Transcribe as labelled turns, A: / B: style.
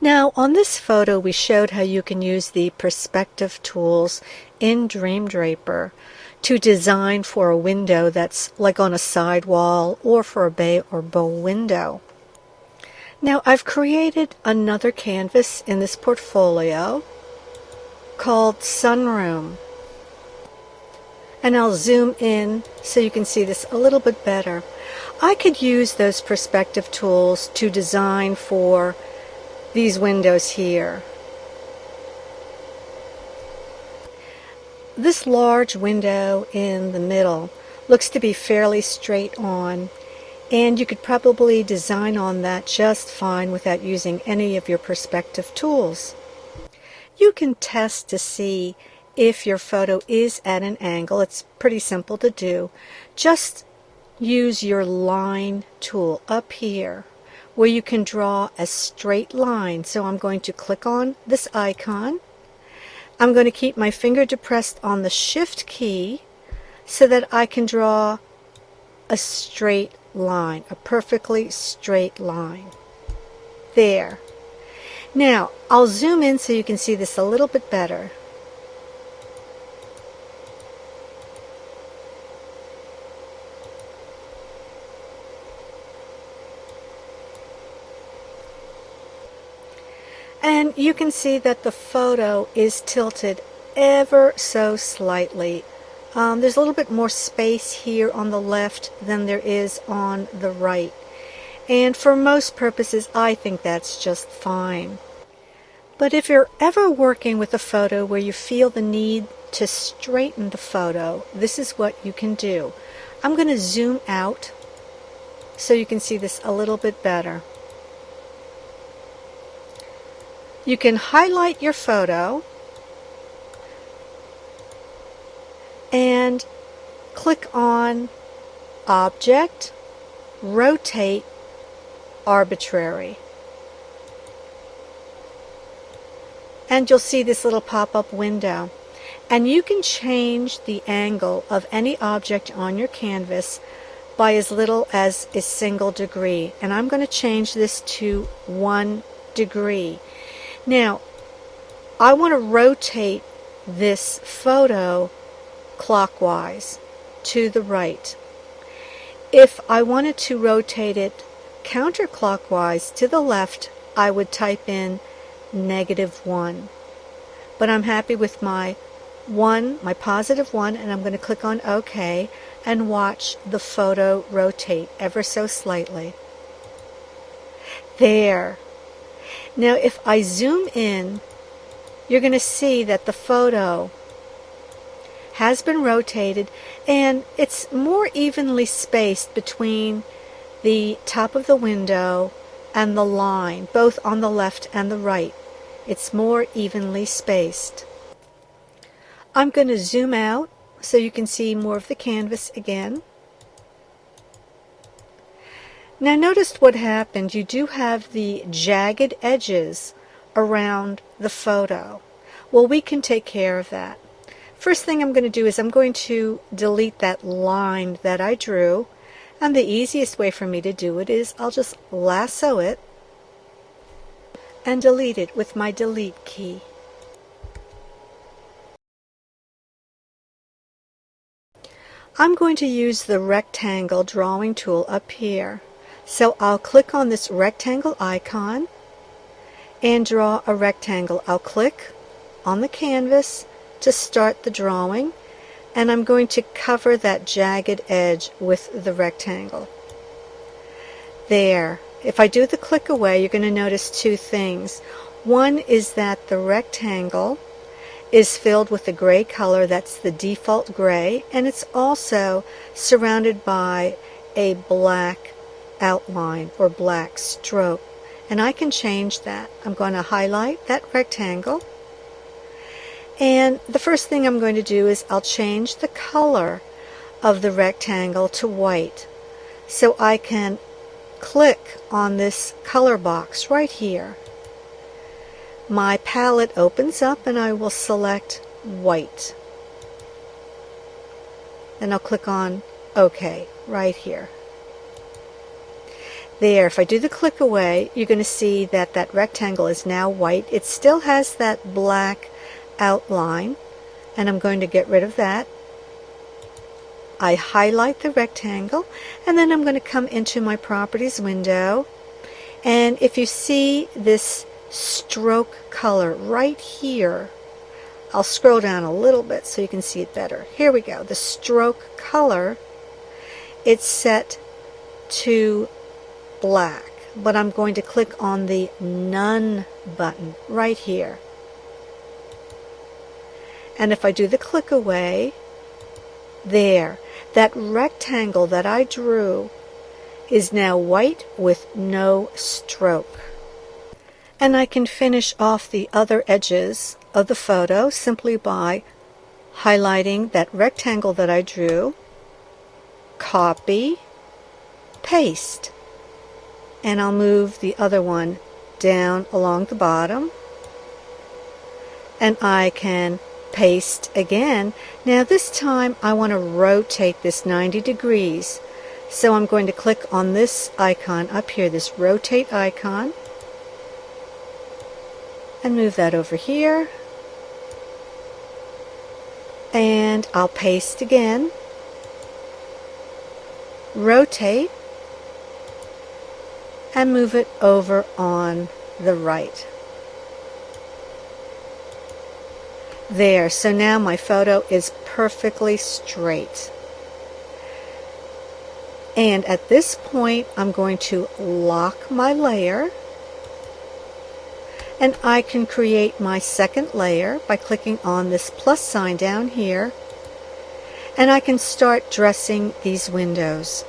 A: Now, on this photo, we showed how you can use the perspective tools in Dream Draper to design for a window that's like on a side wall or for a bay or bow window. Now, I've created another canvas in this portfolio called Sunroom. And I'll zoom in so you can see this a little bit better. I could use those perspective tools to design for these windows here. This large window in the middle looks to be fairly straight on, and you could probably design on that just fine without using any of your perspective tools. You can test to see if your photo is at an angle. It's pretty simple to do. Just use your line tool up here where you can draw a straight line. So I'm going to click on this icon. I'm going to keep my finger depressed on the Shift key so that I can draw a straight line, a perfectly straight line. There. Now, I'll zoom in so you can see this a little bit better. And you can see that the photo is tilted ever so slightly. There's a little bit more space here on the left than there is on the right. And for most purposes, I think that's just fine. But if you're ever working with a photo where you feel the need to straighten the photo, this is what you can do. I'm going to zoom out so you can see this a little bit better. You can highlight your photo and click on Object, Rotate, Arbitrary. And you'll see this little pop-up window. And you can change the angle of any object on your canvas by as little as a single degree. And I'm going to change this to 1 degree. Now, I want to rotate this photo clockwise to the right. If I wanted to rotate it counterclockwise to the left, I would type in -1. But I'm happy with my +1, and I'm going to click on OK and watch the photo rotate ever so slightly. There. Now if I zoom in, you're going to see that the photo has been rotated and it's more evenly spaced between the top of the window and the line, both on the left and the right. It's more evenly spaced. I'm going to zoom out so you can see more of the canvas again. Now notice what happened. You do have the jagged edges around the photo. Well, we can take care of that. First thing I'm going to do is I'm going to delete that line that I drew. And the easiest way for me to do it is I'll just lasso it and delete it with my Delete key. I'm going to use the rectangle drawing tool up here. So I'll click on this rectangle icon and draw a rectangle. I'll click on the canvas to start the drawing, and I'm going to cover that jagged edge with the rectangle. There. If I do the click away, you're going to notice two things. One is that the rectangle is filled with a gray color. That's the default gray, and it's also surrounded by a black outline or black stroke, and I can change that. I'm going to highlight that rectangle, and the first thing I'm going to do is I'll change the color of the rectangle to white. So I can click on this color box right here. My palette opens up and I will select white, and I'll click on OK right here. There, if I do the click away, you're going to see that that rectangle is now white. It still has that black outline, and I'm going to get rid of that. I highlight the rectangle, and then I'm going to come into my properties window, and if you see this stroke color right here, I'll scroll down a little bit so you can see it better. Here we go. The stroke color, it's set to black, but I'm going to click on the None button right here. And if I do the click away, there, that rectangle that I drew is now white with no stroke. And I can finish off the other edges of the photo simply by highlighting that rectangle that I drew, copy, paste, and I'll move the other one down along the bottom, and I can paste again. Now this time I want to rotate this 90 degrees, so I'm going to click on this icon up here, this rotate icon, and move that over here, and I'll paste again, rotate, and move it over on the right. There, so now my photo is perfectly straight. And at this point, I'm going to lock my layer, and I can create my second layer by clicking on this plus sign down here, and I can start dressing these windows.